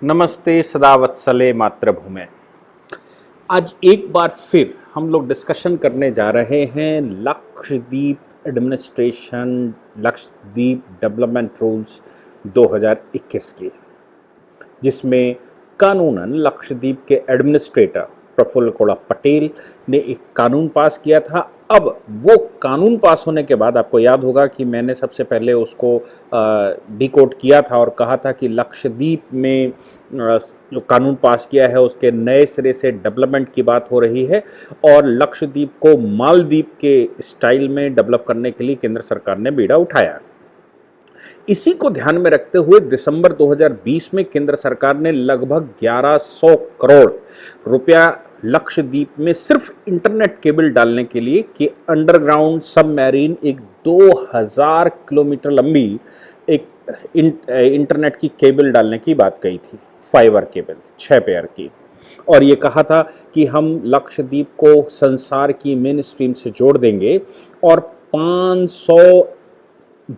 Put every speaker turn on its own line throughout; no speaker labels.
नमस्ते सदा वत्सले मातृभूमे। आज एक बार फिर हम लोग डिस्कशन करने जा रहे हैं Lakshadweep administration, Lakshadweep development rules 2021 के, जिसमें कानूनन लक्षद्वीप के एडमिनिस्ट्रेटर प्रफुल्ल कोड़ा पटेल ने एक कानून पास किया था। अब वो कानून पास होने के बाद आपको याद होगा कि मैंने सबसे पहले उसको डिकोड किया था और कहा था कि लक्षद्वीप में जो कानून पास किया है उसके नए सिरे से डेवलपमेंट की बात हो रही है और लक्षद्वीप को मालदीप के स्टाइल में डेवलप करने के लिए केंद्र सरकार ने बीड़ा उठाया। इसी को ध्यान में रखते हुए दिसंबर 2020 में केंद्र सरकार ने लगभग 1100 करोड़ रुपया लक्षद्वीप में सिर्फ इंटरनेट केबल डालने के लिए कि अंडरग्राउंड सबमरीन एक 2000 किलोमीटर लंबी एक इंटरनेट की केबल डालने की बात कही थी, फाइबर केबल 6 पेयर की। और ये कहा था कि हम लक्षद्वीप को संसार की मेन स्ट्रीम से जोड़ देंगे और 500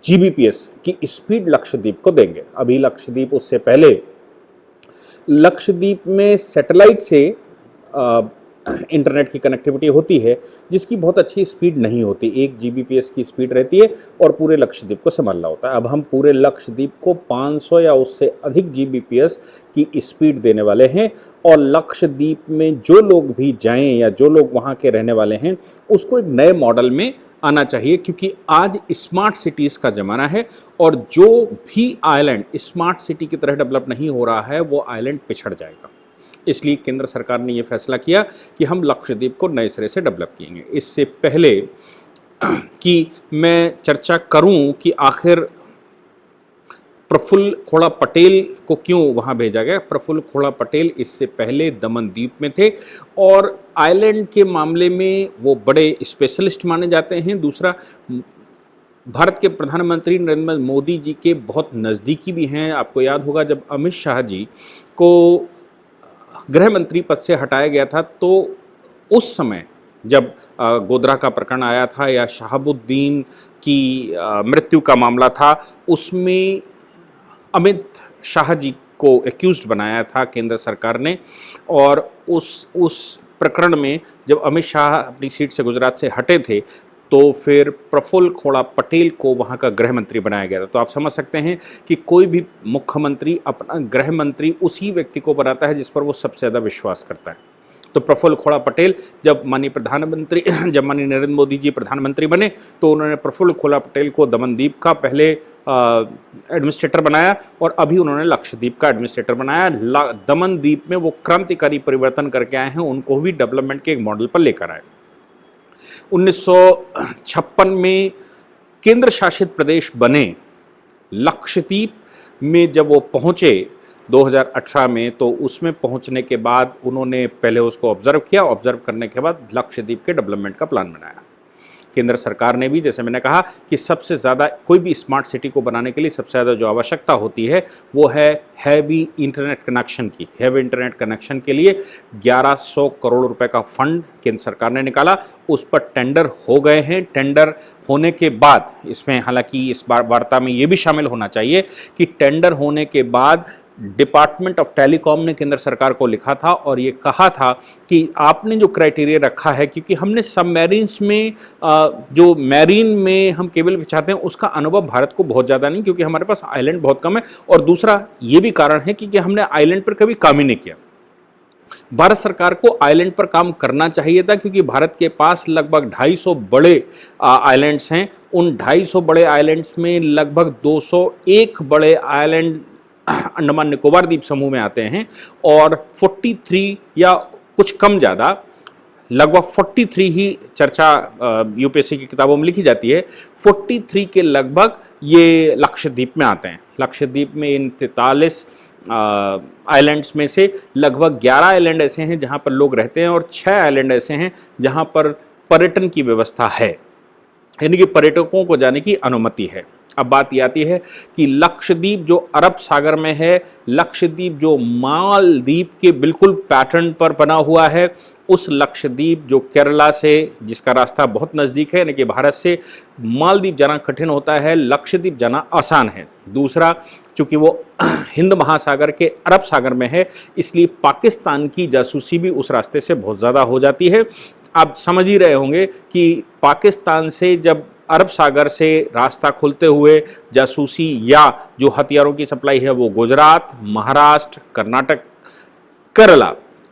जीबीपीएस की स्पीड लक्षद्वीप को देंगे। अभी लक्षद्वीप उससे पहले लक्षद्वीप में सैटेलाइट से इंटरनेट की कनेक्टिविटी होती है जिसकी बहुत अच्छी स्पीड नहीं होती, 1 जीबीपीएस की स्पीड रहती है और पूरे लक्षद्वीप को संभालना होता है। अब हम पूरे लक्षद्वीप को 500 या उससे अधिक जीबीपीएस की स्पीड देने वाले हैं और लक्षद्वीप में जो लोग भी जाएं या जो लोग वहाँ के रहने वाले हैं उसको एक नए मॉडल में आना चाहिए, क्योंकि आज स्मार्ट सिटीज़ का ज़माना है और जो भी आइलैंड स्मार्ट सिटी की तरह डेवलप नहीं हो रहा है वो आइलैंड पिछड़ जाएगा। इसलिए केंद्र सरकार ने ये फैसला किया कि हम लक्षद्वीप को नए सिरे से डेवलप करेंगे। इससे पहले कि मैं चर्चा करूं कि आखिर प्रफुल्ल कोड़ा पटेल को क्यों वहाँ भेजा गया। प्रफुल्ल कोड़ा पटेल इससे पहले दमन द्वीप में थे और आइलैंड के मामले में वो बड़े स्पेशलिस्ट माने जाते हैं। दूसरा, भारत के प्रधानमंत्री नरेंद्र मोदी जी के बहुत नज़दीकी भी हैं। आपको याद होगा जब अमित शाह जी को गृह मंत्री पद से हटाया गया था तो उस समय जब गोधरा का प्रकरण आया था या शहाबुद्दीन की मृत्यु का मामला था, उसमें अमित शाह जी को एक्यूज्ड बनाया था केंद्र सरकार ने। और उस प्रकरण में जब अमित शाह अपनी सीट से गुजरात से हटे थे तो फिर प्रफुल्ल कोड़ा पटेल को वहाँ का गृह मंत्री बनाया गया था। तो आप समझ सकते हैं कि कोई भी मुख्यमंत्री अपना गृह मंत्री उसी व्यक्ति को बनाता है जिस पर वो सबसे ज़्यादा विश्वास करता है। तो प्रफुल्ल कोड़ा पटेल जब माननीय नरेंद्र मोदी जी प्रधानमंत्री बने तो उन्होंने प्रफुल्ल कोड़ा पटेल को दमनद्वीप का पहले एडमिनिस्ट्रेटर बनाया और अभी उन्होंने लक्षद्वीप का एडमिनिस्ट्रेटर बनाया। दमनद्वीप में वो क्रांतिकारी परिवर्तन करके आए हैं, उनको भी डेवलपमेंट के एक मॉडल पर लेकर आए। 1956 में केंद्र शासित प्रदेश बने लक्षद्वीप में जब वो पहुंचे 2018 में, तो उसमें पहुंचने के बाद उन्होंने पहले उसको ऑब्जर्व किया। ऑब्जर्व करने के बाद लक्षद्वीप के डेवलपमेंट का प्लान बनाया। केंद्र सरकार ने भी, जैसे मैंने कहा कि सबसे ज़्यादा कोई भी स्मार्ट सिटी को बनाने के लिए सबसे ज़्यादा जो आवश्यकता होती है वो है हैवी इंटरनेट कनेक्शन की। हैवी इंटरनेट कनेक्शन के लिए 1100 करोड़ रुपए का फंड केंद्र सरकार ने निकाला। उस पर टेंडर हो गए हैं। टेंडर होने के बाद, इसमें हालांकि इस बार वार्ता में ये भी शामिल होना चाहिए कि टेंडर होने के बाद डिपार्टमेंट ऑफ टेलीकॉम ने केंद्र सरकार को लिखा था और ये कहा था कि आपने जो क्राइटेरिया रखा है, क्योंकि हमने सबमरीन्स में जो मैरीन में हम केबल बिछाते हैं उसका अनुभव भारत को बहुत ज़्यादा नहीं, क्योंकि हमारे पास आइलैंड बहुत कम है। और दूसरा ये भी कारण है कि हमने आइलैंड पर कभी काम ही नहीं किया। भारत सरकार को आइलैंड पर काम करना चाहिए था, क्योंकि भारत के पास लगभग 250 बड़े आइलैंड्स हैं। उन 250 बड़े आइलैंड्स में लगभग 201 बड़े आइलैंड अंडमान निकोबार द्वीप समूह में आते हैं और 43 या कुछ कम ज़्यादा लगभग 43 ही चर्चा यूपीएससी की किताबों में लिखी जाती है, 43 के लगभग ये लक्षद्वीप में आते हैं। लक्षद्वीप में इन 43 आइलैंड्स में से लगभग 11 आइलैंड ऐसे हैं जहां पर लोग रहते हैं और 6 आइलैंड ऐसे हैं जहां पर पर्यटन की व्यवस्था है, यानी कि पर्यटकों को जाने की अनुमति है। अब बात ये आती है कि लक्षद्वीप जो अरब सागर में है, लक्षद्वीप जो मालदीव के बिल्कुल पैटर्न पर बना हुआ है, उस लक्षद्वीप जो केरला से, जिसका रास्ता बहुत नज़दीक है, यानी कि भारत से मालदीव जाना कठिन होता है, लक्षद्वीप जाना आसान है। दूसरा, चूंकि वो हिंद महासागर के अरब सागर में है, इसलिए पाकिस्तान की जासूसी भी उस रास्ते से बहुत ज़्यादा हो जाती है। आप समझ ही रहे होंगे कि पाकिस्तान से जब अरब सागर से रास्ता खुलते हुए जासूसी या जो हथियारों की सप्लाई है वो गुजरात, महाराष्ट्र, कर्नाटक,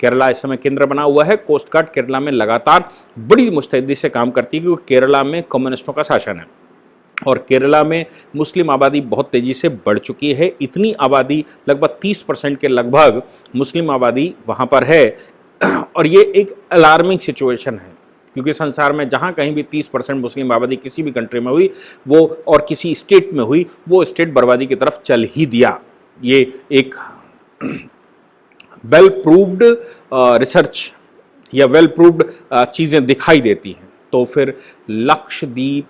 केरला इस समय केंद्र बना हुआ है। कोस्ट गार्ड केरला में लगातार बड़ी मुस्तैदी से काम करती है, क्योंकि केरला में कम्युनिस्टों का शासन है और केरला में मुस्लिम आबादी बहुत तेज़ी से बढ़ चुकी है। इतनी आबादी, लगभग 30% के लगभग मुस्लिम आबादी वहाँ पर है और ये एक अलार्मिंग सिचुएशन है, क्योंकि संसार में जहाँ कहीं भी 30% मुस्लिम आबादी किसी भी कंट्री में हुई वो, और किसी स्टेट में हुई, वो स्टेट बर्बादी की तरफ चल ही दिया। ये एक वेल प्रूव्ड रिसर्च या वेल प्रूव्ड चीज़ें दिखाई देती हैं। तो फिर लक्षद्वीप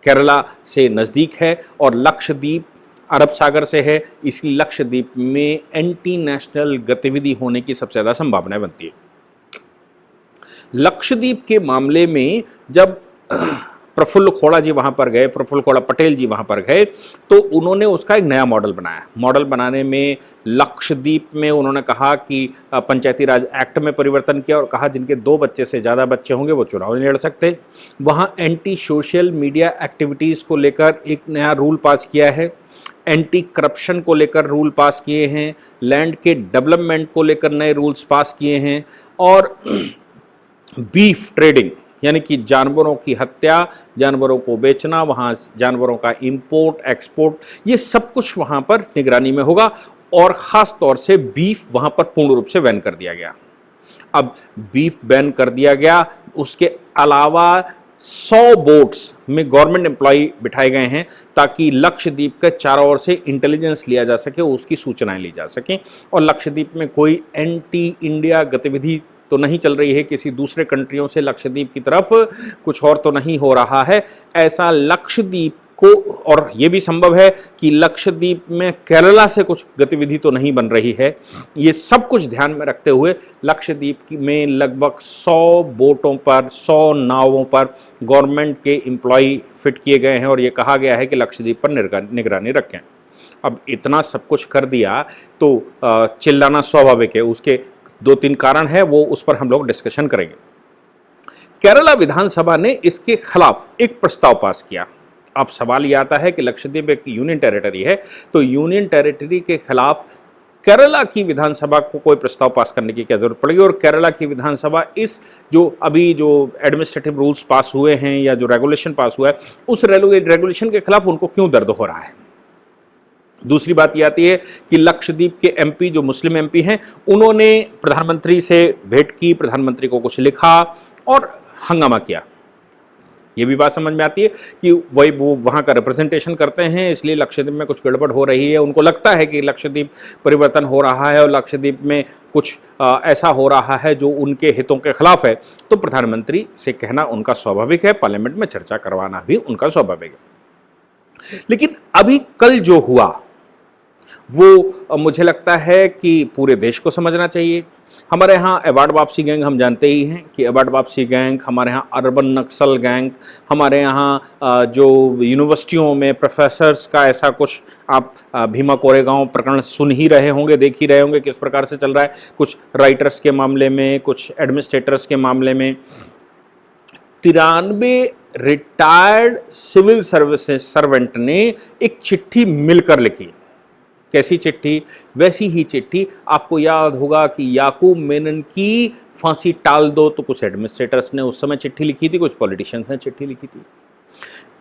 केरला से नज़दीक है और लक्षद्वीप अरब सागर से है, इसलिए लक्षद्वीप में एंटी नेशनल गतिविधि होने की सबसे ज़्यादा संभावना बनती है। लक्षद्वीप के मामले में जब प्रफुल्ल खोड़ा जी वहाँ पर गए, प्रफुल्ल खोड़ा पटेल जी वहाँ पर गए, तो उन्होंने उसका एक नया मॉडल बनाया। मॉडल बनाने में लक्षद्वीप में उन्होंने कहा कि पंचायती राज एक्ट में परिवर्तन किया और कहा जिनके 2 बच्चे से ज़्यादा बच्चे होंगे वो चुनाव नहीं लड़ सकते। वहाँ एंटी सोशल मीडिया एक्टिविटीज़ को लेकर एक नया रूल पास किया है, एंटी करप्शन को लेकर रूल पास किए हैं, लैंड के डेवलपमेंट को लेकर नए रूल्स पास किए हैं, और बीफ ट्रेडिंग यानी कि जानवरों की हत्या, जानवरों को बेचना, वहाँ जानवरों का इंपोर्ट एक्सपोर्ट, ये सब कुछ वहाँ पर निगरानी में होगा और ख़ास तौर से बीफ वहाँ पर पूर्ण रूप से बैन कर दिया गया। अब बीफ बैन कर दिया गया, उसके अलावा 100 बोट्स में गवर्नमेंट एम्प्लॉय बिठाए गए हैं ताकि लक्षद्वीप के चारों ओर से इंटेलिजेंस लिया जा सके, उसकी सूचनाएं ली जा सकें। और लक्षद्वीप में कोई एंटी इंडिया गतिविधि तो नहीं चल रही है, किसी दूसरे कंट्रियों से लक्षद्वीप की तरफ कुछ और तो नहीं हो रहा है। ऐसा लक्षद्वीप को, और ये भी संभव है कि लक्षद्वीप में केरला से कुछ गतिविधि तो नहीं बन रही है। ये सब कुछ ध्यान में रखते हुए लक्षद्वीप में लगभग 100 बोटों पर, 100 नावों पर गवर्नमेंट के एम्प्लॉय फिट किए गए हैं और ये कहा गया है कि लक्षद्वीप पर निगरानी रखें। अब इतना सब कुछ कर दिया तो चिल्लाना स्वाभाविक है। उसके 2-3 कारण है, वो उस पर हम लोग डिस्कशन करेंगे। केरला विधानसभा ने इसके खिलाफ एक प्रस्ताव पास किया। अब सवाल यह आता है कि लक्षद्वीप एक यूनियन टेरिटरी है, तो यूनियन टेरिटरी के खिलाफ केरला की विधानसभा को कोई प्रस्ताव पास करने की क्या जरूरत पड़ेगी। और केरला की विधानसभा इस जो अभी जो एडमिनिस्ट्रेटिव रूल्स पास हुए हैं या जो रेगुलेशन पास हुआ है, उस रेगुलेशन के खिलाफ उनको क्यों दर्द हो रहा है। दूसरी बात यह आती है कि लक्षद्वीप के एमपी जो मुस्लिम एमपी हैं, उन्होंने प्रधानमंत्री से भेंट की, प्रधानमंत्री को कुछ लिखा और हंगामा किया। ये भी बात समझ में आती है कि वो वहाँ का रिप्रेजेंटेशन करते हैं, इसलिए लक्षद्वीप में कुछ गड़बड़ हो रही है। उनको लगता है कि लक्षद्वीप परिवर्तन हो रहा है और लक्षद्वीप में कुछ ऐसा हो रहा है जो उनके हितों के खिलाफ है। तो प्रधानमंत्री से कहना उनका स्वाभाविक है, पार्लियामेंट में चर्चा करवाना भी उनका स्वाभाविक है। लेकिन अभी कल जो हुआ वो मुझे लगता है कि पूरे देश को समझना चाहिए। हमारे यहाँ अवार्ड वापसी गैंग, हम जानते ही हैं कि अवार्ड वापसी गैंग, हमारे यहाँ अर्बन नक्सल गैंग, हमारे यहाँ जो यूनिवर्सिटियों में प्रोफेसर्स का ऐसा कुछ, आप भीमा कोरेगांव प्रकरण सुन ही रहे होंगे, देख ही रहे होंगे किस प्रकार से चल रहा है। कुछ राइटर्स के मामले में, कुछ एडमिनिस्ट्रेटर्स के मामले में। 93 रिटायर्ड सिविल सर्विसेज सर्वेंट ने एक चिट्ठी मिलकर लिखी। कैसी चिट्ठी? वैसी ही चिट्ठी, आपको याद होगा कि याकूब मेनन की फांसी टाल दो, तो कुछ एडमिनिस्ट्रेटर्स ने उस समय चिट्ठी लिखी थी, कुछ पॉलिटिशियंस ने चिट्ठी लिखी थी।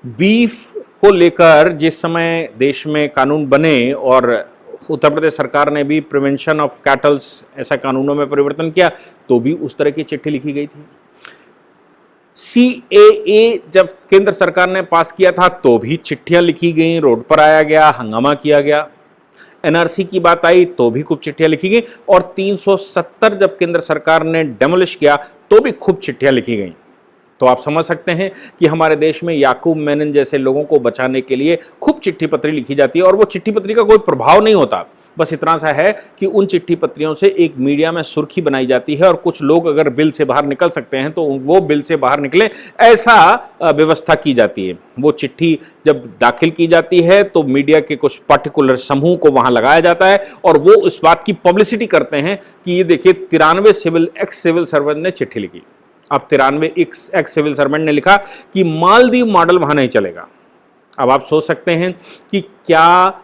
बीफ को लेकर जिस समय देश में कानून बने और उत्तर प्रदेश सरकार ने भी प्रिवेंशन ऑफ कैटल्स ऐसा कानूनों में परिवर्तन किया, तो भी उस तरह की चिट्ठी लिखी गई थी। CAA जब केंद्र सरकार ने पास किया था तो भी चिट्ठियां लिखी गई, रोड पर आया गया, हंगामा किया गया। NRC की बात आई तो भी खूब चिट्ठियां लिखी गई, और 370 जब केंद्र सरकार ने डेमोलिश किया तो भी खूब चिट्ठियां लिखी गई। तो आप समझ सकते हैं कि हमारे देश में याकूब मेनन जैसे लोगों को बचाने के लिए खूब चिट्ठी पत्री लिखी जाती है और वो चिट्ठी पत्री का कोई प्रभाव नहीं होता। बस इतना सा है कि उन चिट्ठी पत्रियों से एक मीडिया में सुर्खी बनाई जाती है और कुछ लोग अगर बिल से बाहर निकल सकते हैं तो वो बिल से बाहर निकले, ऐसा व्यवस्था की जाती है। वो चिट्ठी जब दाखिल की जाती है तो मीडिया के कुछ पर्टिकुलर समूह को वहां लगाया जाता है और वो इस बात की पब्लिसिटी करते हैं कि ये देखिए 93 एक्स सिविल सर्वेंट ने चिट्ठी लिखी। अब 93 एक्स सिविल सर्वेंट ने लिखा कि मालदीव मॉडल वहां नहीं चलेगा। अब आप सोच सकते हैं कि क्या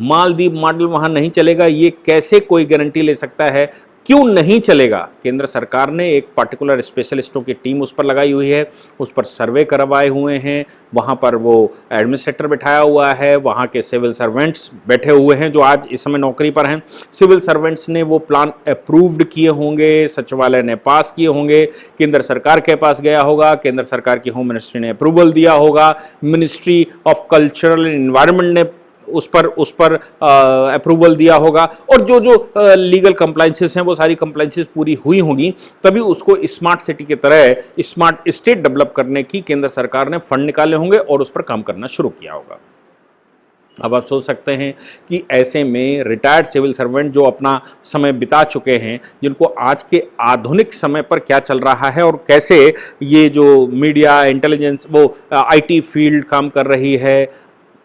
मालदीव मॉडल वहां नहीं चलेगा, ये कैसे कोई गारंटी ले सकता है, क्यों नहीं चलेगा? केंद्र सरकार ने एक पर्टिकुलर स्पेशलिस्टों की टीम उस पर लगाई हुई है, उस पर सर्वे करवाए हुए हैं, वहां पर वो एडमिनिस्ट्रेटर बिठाया हुआ है, वहां के सिविल सर्वेंट्स बैठे हुए हैं जो आज इस समय नौकरी पर हैं। सिविल सर्वेंट्स ने वो प्लान अप्रूव्ड किए होंगे, सचिवालय ने पास किए होंगे, केंद्र सरकार के पास गया होगा, केंद्र सरकार की होम मिनिस्ट्री ने अप्रूवल दिया होगा, ministry of cultural and environment ने उस पर अप्रूवल दिया होगा, और जो लीगल कंप्लाइंसेस हैं वो सारी कंप्लाइंसेस पूरी हुई होंगी, तभी उसको स्मार्ट सिटी की तरह स्मार्ट स्टेट डेवलप करने की केंद्र सरकार ने फंड निकाले होंगे और उस पर काम करना शुरू किया होगा। अब आप सोच सकते हैं कि ऐसे में रिटायर्ड सिविल सर्वेंट जो अपना समय बिता चुके हैं, जिनको आज के आधुनिक समय पर क्या चल रहा है और कैसे ये जो मीडिया इंटेलिजेंस वो आईटी फील्ड काम कर रही है,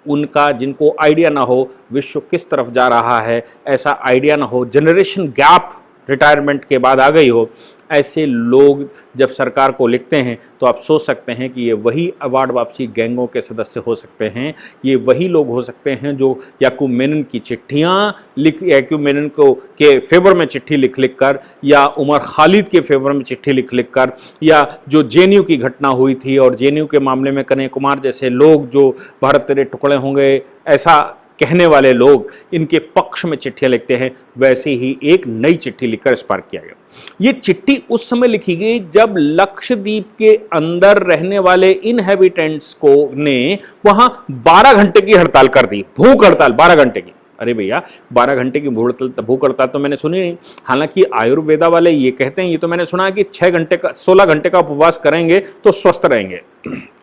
उनका जिनको आइडिया ना हो विश्व किस तरफ जा रहा है, ऐसा आइडिया ना हो, जनरेशन गैप रिटायरमेंट के बाद आ गई हो, ऐसे लोग जब सरकार को लिखते हैं तो आप सोच सकते हैं कि ये वही अवार्ड वापसी गैंगों के सदस्य हो सकते हैं, ये वही लोग हो सकते हैं जो याकूब मेनन की चिट्ठियाँ याकूब मेनन को के फेवर में चिट्ठी लिख कर, या उमर खालिद के फेवर में चिट्ठी लिख कर, या जो जेएनयू की घटना हुई थी और जेएनयू के मामले में कन्हैया कुमार जैसे लोग जो भारत तेरे टुकड़े होंगे ऐसा कहने वाले लोग इनके पक्ष में चिट्ठियां लिखते हैं, वैसे ही एक नई चिट्ठी लिखकर स्पार्क किया गया। ये चिट्ठी उस समय लिखी गई जब लक्षद्वीप के अंदर रहने वाले इनहेबिटेंट्स को ने वहां 12 घंटे की हड़ताल कर दी, भूख हड़ताल 12 घंटे की। अरे भैया 12 घंटे की भूख हड़ताल तो मैंने सुनी नहीं। हालांकि आयुर्वेदा वाले ये कहते हैं, ये तो मैंने सुना है कि 16 घंटे का उपवास करेंगे तो स्वस्थ रहेंगे।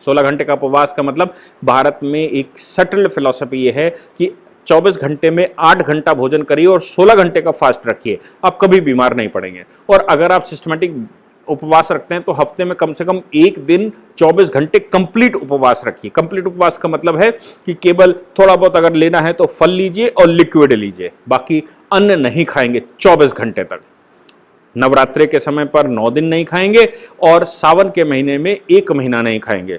16 घंटे का उपवास का मतलब भारत में एक सटल फिलॉसफी ये है कि 24 घंटे में 8 घंटा भोजन करिए और 16 घंटे का फास्ट रखिए, आप कभी बीमार नहीं पड़ेंगे। और अगर आप सिस्टमेटिक उपवास रखते हैं तो हफ्ते में कम से कम एक दिन 24 घंटे कंप्लीट उपवास रखिए। कंप्लीट उपवास का मतलब है कि केवल थोड़ा बहुत अगर लेना है तो फल लीजिए और लिक्विड लीजिए, बाकी अन्न नहीं खाएंगे 24 घंटे तक। नवरात्रि के समय पर 9 दिन नहीं खाएंगे और सावन के महीने में 1 महीना नहीं खाएंगे।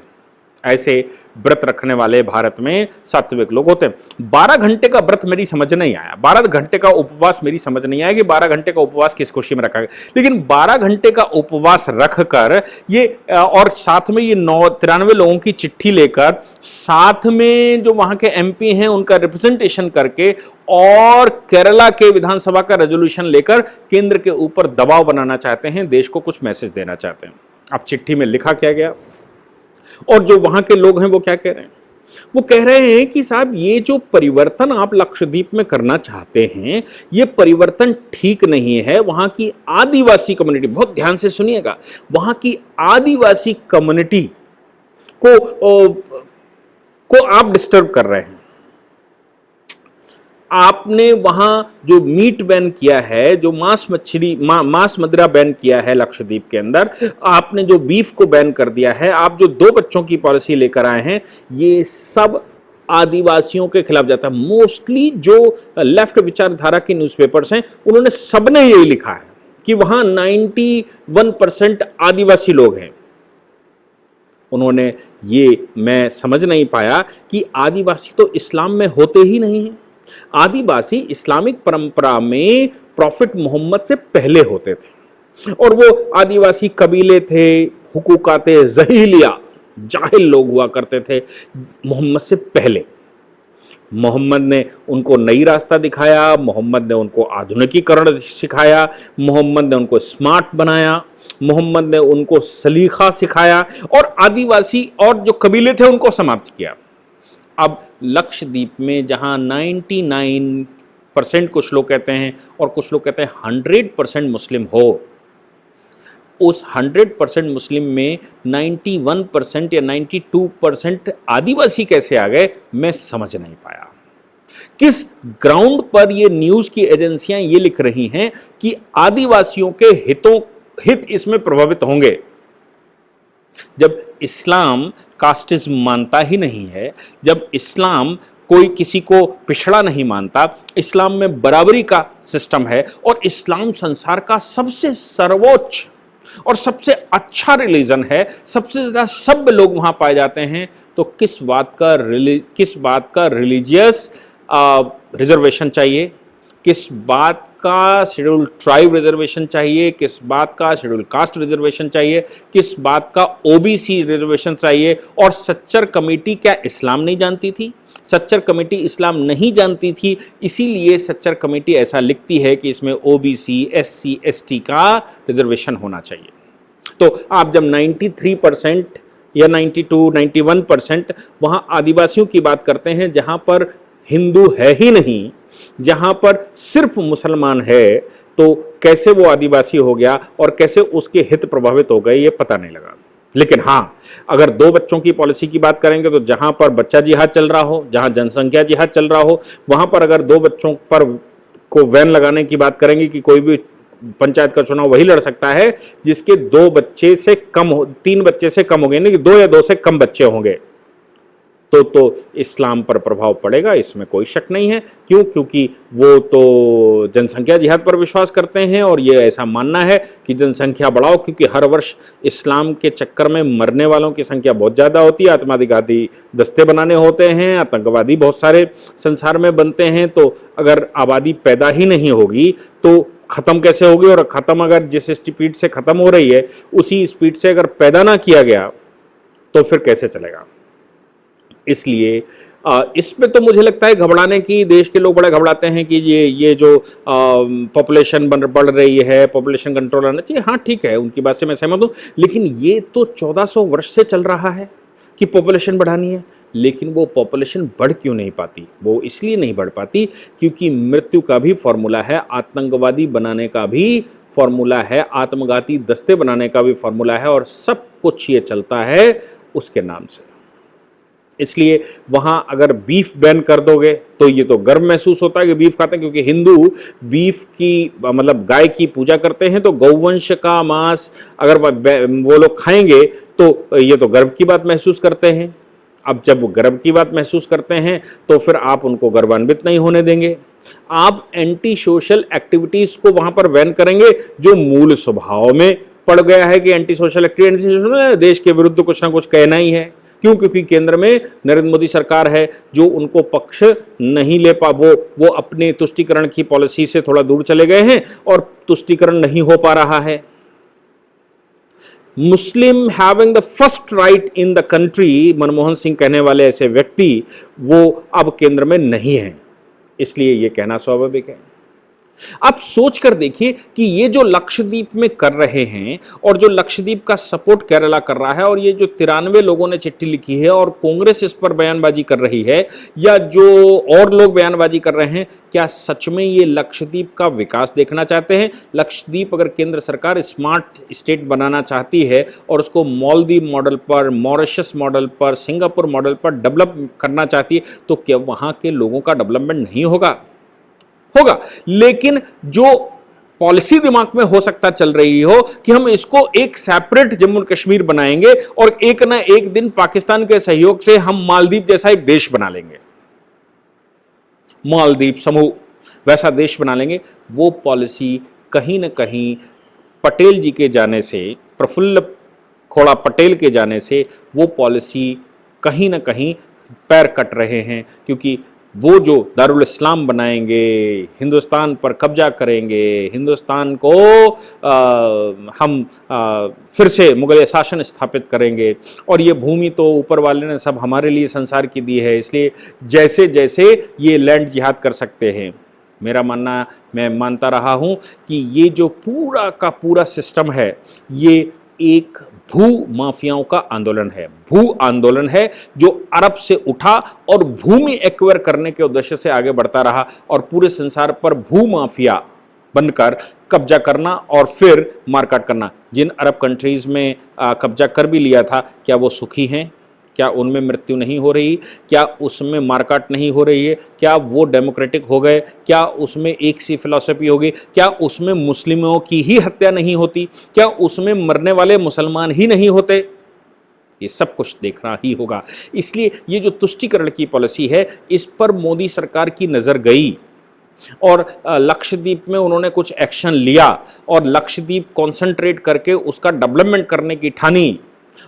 ऐसे व्रत रखने वाले भारत में सात्विक लोग होते हैं। 12 घंटे का व्रत मेरी समझ नहीं आया, 12 घंटे का उपवास मेरी समझ नहीं आया कि 12 घंटे का उपवास किस खुशी में रखा गया। लेकिन 12 घंटे का उपवास रख कर ये और साथ में ये 93 लोगों की चिट्ठी लेकर, साथ में जो वहां के एमपी हैं उनका रिप्रेजेंटेशन करके और केरला के विधानसभा का रेजोल्यूशन लेकर केंद्र के ऊपर दबाव बनाना चाहते हैं, देश को कुछ मैसेज देना चाहते हैं। अब चिट्ठी में लिखा क्या गया और जो वहां के लोग हैं वो क्या कह रहे हैं? वो कह रहे हैं कि साहब ये जो परिवर्तन आप लक्षद्वीप में करना चाहते हैं, ये परिवर्तन ठीक नहीं है। वहां की आदिवासी कम्युनिटी, बहुत ध्यान से सुनिएगा, वहां की आदिवासी कम्युनिटी को आप डिस्टर्ब कर रहे हैं। आपने वहां जो मीट बैन किया है, जो मांस मदिरा बैन किया है लक्षद्वीप के अंदर, आपने जो बीफ को बैन कर दिया है, आप जो 2 बच्चों की पॉलिसी लेकर आए हैं, ये सब आदिवासियों के खिलाफ जाता है। मोस्टली जो लेफ्ट विचारधारा के न्यूज़पेपर्स हैं उन्होंने सबने यही लिखा है कि वहां 91% आदिवासी लोग हैं। उन्होंने ये मैं समझ नहीं पाया कि आदिवासी तो इस्लाम में होते ही नहीं हैं। आदिवासी इस्लामिक परंपरा में प्रॉफिट मोहम्मद से पहले होते थे और वो आदिवासी कबीले थे, हुकूकाते ज़हीलिया, जाहिल लोग हुआ करते थे मोहम्मद से पहले। मोहम्मद ने उनको नई रास्ता दिखाया, मोहम्मद ने उनको आधुनिकीकरण सिखाया, मोहम्मद ने उनको स्मार्ट बनाया, मोहम्मद ने उनको सलीखा सिखाया और आदिवासी और जो कबीले थे उनको समाप्त किया। अब लक्षद्वीप में जहां 99% कुछ लोग कहते हैं और कुछ लोग कहते हैं 100% मुस्लिम हो, उस 100% मुस्लिम में 91% या 92% आदिवासी कैसे आ गए, मैं समझ नहीं पाया। किस ग्राउंड पर ये न्यूज की एजेंसियां ये लिख रही हैं कि आदिवासियों के हित इसमें प्रभावित होंगे, जब इस्लाम कास्टिज्म मानता ही नहीं है, जब इस्लाम कोई किसी को पिछड़ा नहीं मानता, इस्लाम में बराबरी का सिस्टम है और इस्लाम संसार का सबसे सर्वोच्च और सबसे अच्छा रिलीजन है, सबसे ज्यादा सभ्य लोग वहां पाए जाते हैं, तो किस बात का रिलीजियस रिजर्वेशन चाहिए, किस बात का शेड्यूल ट्राइब रिजर्वेशन चाहिए, किस बात का शेड्यूल कास्ट रिजर्वेशन चाहिए, किस बात का ओबीसी रिजर्वेशन चाहिए। और सच्चर कमेटी क्या इस्लाम नहीं जानती थी? सच्चर कमेटी इस्लाम नहीं जानती थी, इसीलिए सच्चर कमेटी ऐसा लिखती है कि इसमें ओबीसी, एससी, एसटी का रिजर्वेशन होना चाहिए। तो आप जब 93% या 92, 91% वहां आदिवासियों की बात करते हैं, जहां पर हिंदू है ही नहीं, जहां पर सिर्फ मुसलमान है, तो कैसे वो आदिवासी हो गया और कैसे उसके हित प्रभावित हो गए, ये पता नहीं लगा। लेकिन हां, अगर 2 बच्चों की पॉलिसी की बात करेंगे तो जहां पर बच्चा जिहाद चल रहा हो, जहां जनसंख्या जिहाद चल रहा हो, वहां पर अगर 2 बच्चों पर को वैन लगाने की बात करेंगे कि कोई भी पंचायत का चुनाव वही लड़ सकता है जिसके 2 बच्चे से कम हो, 3 बच्चे से कम हो गए, नहीं कि 2 या 2 से कम बच्चे होंगे, तो इस्लाम पर प्रभाव पड़ेगा, इसमें कोई शक नहीं है। क्यों? क्योंकि वो तो जनसंख्या जिहाद पर विश्वास करते हैं और ये ऐसा मानना है कि जनसंख्या बढ़ाओ, क्योंकि हर वर्ष इस्लाम के चक्कर में मरने वालों की संख्या बहुत ज़्यादा होती है, आत्मघाती दस्ते बनाने होते हैं, आतंकवादी बहुत सारे संसार में बनते हैं, तो अगर आबादी पैदा ही नहीं होगी तो ख़त्म कैसे होगी? और ख़त्म अगर जिस स्पीड से ख़त्म हो रही है उसी स्पीड से अगर पैदा ना किया गया तो फिर कैसे चलेगा? इसलिए इस पे तो मुझे लगता है घबराने की, देश के लोग बड़े घबराते हैं कि ये जो पॉपुलेशन बढ़ रही है, पॉपुलेशन कंट्रोल आना चाहिए। हाँ ठीक है, उनकी बात से मैं सहमत हूँ, लेकिन ये तो 1400 वर्ष से चल रहा है कि पॉपुलेशन बढ़ानी है, लेकिन वो पॉपुलेशन बढ़ क्यों नहीं पाती? वो इसलिए नहीं बढ़ पाती क्योंकि मृत्यु का भी फॉर्मूला है, आतंकवादी बनाने का भी फॉर्मूला है, आत्मघाती दस्ते बनाने का भी फॉर्मूला है, और सब कुछ ये चलता है उसके नाम से। इसलिए वहाँ अगर बीफ बैन कर दोगे तो ये तो गर्व महसूस होता है कि बीफ खाते हैं, क्योंकि हिंदू बीफ की मतलब गाय की पूजा करते हैं, तो गौवंश का मांस अगर वो लोग खाएंगे तो ये तो गर्व की बात महसूस करते हैं। अब जब वो गर्व की बात महसूस करते हैं तो फिर आप उनको गर्वान्वित नहीं होने देंगे, आप एंटी सोशल एक्टिविटीज को वहां पर बैन करेंगे, जो मूल स्वभाव में पड़ गया है कि एंटी सोशल एक्टिविटी देश के विरुद्ध कुछ ना कुछ कहना ही है। क्यों? क्योंकि केंद्र में नरेंद्र मोदी सरकार है जो उनको पक्ष नहीं ले पा, वो अपने तुष्टीकरण की पॉलिसी से थोड़ा दूर चले गए हैं और तुष्टीकरण नहीं हो पा रहा है। Muslim having the first right in the country, Manmohan Singh कहने वाले ऐसे व्यक्ति वो अब केंद्र में नहीं है, इसलिए ये कहना स्वाभाविक है। आप सोच कर देखिए कि ये जो लक्षद्वीप में कर रहे हैं और जो लक्षद्वीप का सपोर्ट केरला कर रहा है, और ये जो 93 लोगों ने चिट्ठी लिखी है और कांग्रेस इस पर बयानबाजी कर रही है, या जो और लोग बयानबाजी कर रहे हैं, क्या सच में ये लक्षद्वीप का विकास देखना चाहते हैं? लक्षद्वीप अगर केंद्र सरकार स्मार्ट स्टेट बनाना चाहती है और उसको मालदीव मॉडल पर, मॉरिशस मॉडल पर, सिंगापुर मॉडल पर डेवलप करना चाहती है, तो क्या वहां के लोगों का डेवलपमेंट नहीं होगा? लेकिन जो पॉलिसी दिमाग में हो सकता चल रही हो कि हम इसको एक सेपरेट जम्मू कश्मीर बनाएंगे और एक ना एक दिन पाकिस्तान के सहयोग से हम मालदीव जैसा एक देश बना लेंगे, मालदीव समूह वैसा देश बना लेंगे, वो पॉलिसी कहीं ना कहीं पटेल जी के जाने से, प्रफुल्ल खोड़ा पटेल के जाने से वो पॉलिसी कहीं ना कहीं पैर कट रहे हैं। क्योंकि वो जो दारुल इस्लाम बनाएंगे, हिंदुस्तान पर कब्जा करेंगे, हिंदुस्तान को हम फिर से मुगल शासन स्थापित करेंगे, और ये भूमि तो ऊपर वाले ने सब हमारे लिए संसार की दी है, इसलिए जैसे जैसे ये लैंड जिहाद कर सकते हैं। मेरा मानना, मैं मानता रहा हूँ कि ये जो पूरा का पूरा सिस्टम है, ये एक भू माफियाओं का आंदोलन है, भू आंदोलन है जो अरब से उठा और भूमि एक्वायर करने के उद्देश्य से आगे बढ़ता रहा, और पूरे संसार पर भू माफिया बनकर कब्जा करना और फिर मारकाट करना। जिन अरब कंट्रीज में कब्जा कर भी लिया था, क्या वो सुखी हैं? क्या उनमें मृत्यु नहीं हो रही? क्या उसमें मारकाट नहीं हो रही है? क्या वो डेमोक्रेटिक हो गए? क्या उसमें एक सी फिलॉसफी होगी? क्या उसमें मुस्लिमों की ही हत्या नहीं होती? क्या उसमें मरने वाले मुसलमान ही नहीं होते? ये सब कुछ देखना ही होगा। इसलिए ये जो तुष्टीकरण की पॉलिसी है, इस पर मोदी सरकार की नज़र गई और लक्षद्वीप में उन्होंने कुछ एक्शन लिया और लक्षद्वीप कॉन्सेंट्रेट करके उसका डेवलपमेंट करने की ठानी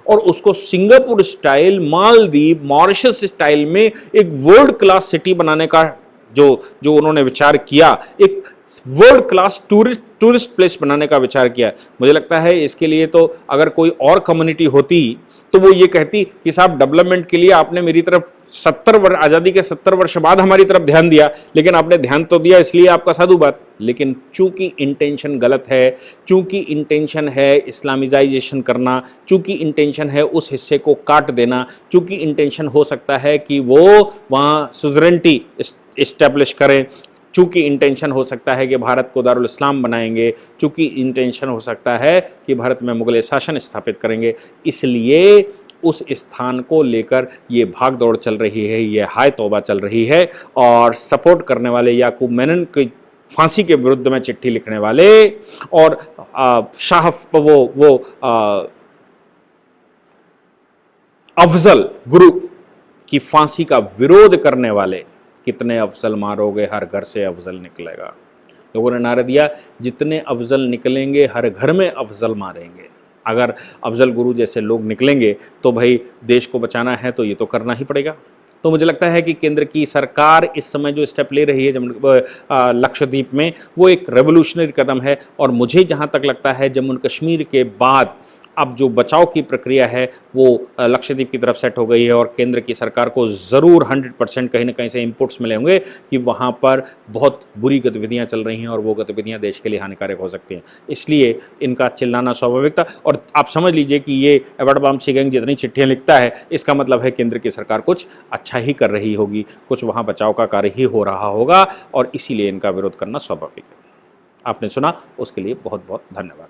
और उसको Singapore style, Maldives, Mauritius style में एक वर्ल्ड क्लास सिटी बनाने का जो उन्होंने विचार किया, एक वर्ल्ड क्लास टूरिस्ट प्लेस बनाने का विचार किया। मुझे लगता है इसके लिए तो अगर कोई और कम्युनिटी होती तो वो ये कहती कि साहब डेवलपमेंट के लिए आपने मेरी तरफ 70 वर्ष, आज़ादी के 70 वर्ष बाद हमारी तरफ ध्यान दिया, लेकिन आपने ध्यान तो दिया इसलिए आपका साधुवाद। लेकिन चूंकि इंटेंशन गलत है, चूंकि इंटेंशन है इस्लामिजाइजेशन करना, चूंकि इंटेंशन है उस हिस्से को काट देना, चूंकि इंटेंशन हो सकता है कि वो वहाँ सुजरेंटी इस्टेब्लिश करें, चूंकि इंटेंशन हो सकता है कि भारत को दारुल इस्लाम बनाएंगे, चूंकि इंटेंशन हो सकता है कि भारत में मुगल शासन स्थापित करेंगे, इसलिए उस स्थान को लेकर ये भाग दौड़ चल रही है, ये हाय तौबा चल रही है। और सपोर्ट करने वाले याकूब मेनन की फांसी के विरुद्ध में चिट्ठी लिखने वाले और शाह वो अफजल गुरु की फांसी का विरोध करने वाले, कितने अफजल मारोगे हर घर से अफजल निकलेगा। लोगों ने नारा दिया, जितने अफजल निकलेंगे हर घर में अफजल मारेंगे। अगर अफजल गुरु जैसे लोग निकलेंगे तो भाई देश को बचाना है तो ये तो करना ही पड़ेगा। तो मुझे लगता है कि केंद्र की सरकार इस समय जो स्टेप ले रही है लक्षद्वीप में, वो एक रेवोल्यूशनरी कदम है। और मुझे जहाँ तक लगता है जम्मू कश्मीर के बाद अब जो बचाव की प्रक्रिया है वो लक्षद्वीप की तरफ सेट हो गई है और केंद्र की सरकार को ज़रूर 100% कहीं ना कहीं से इनपुट्स मिले होंगे कि वहाँ पर बहुत बुरी गतिविधियाँ चल रही हैं और वो गतिविधियाँ देश के लिए हानिकारक हो सकती हैं। इसलिए इनका चिल्लाना स्वाभाविक था। और आप समझ लीजिए कि ये एडवर्ड वामसी जितनी चिट्ठियाँ लिखता है, इसका मतलब है केंद्र की सरकार कुछ अच्छा ही कर रही होगी, कुछ वहाँ बचाव का कार्य ही हो रहा होगा और इसीलिए इनका विरोध करना स्वाभाविक है। आपने सुना, उसके लिए बहुत बहुत धन्यवाद।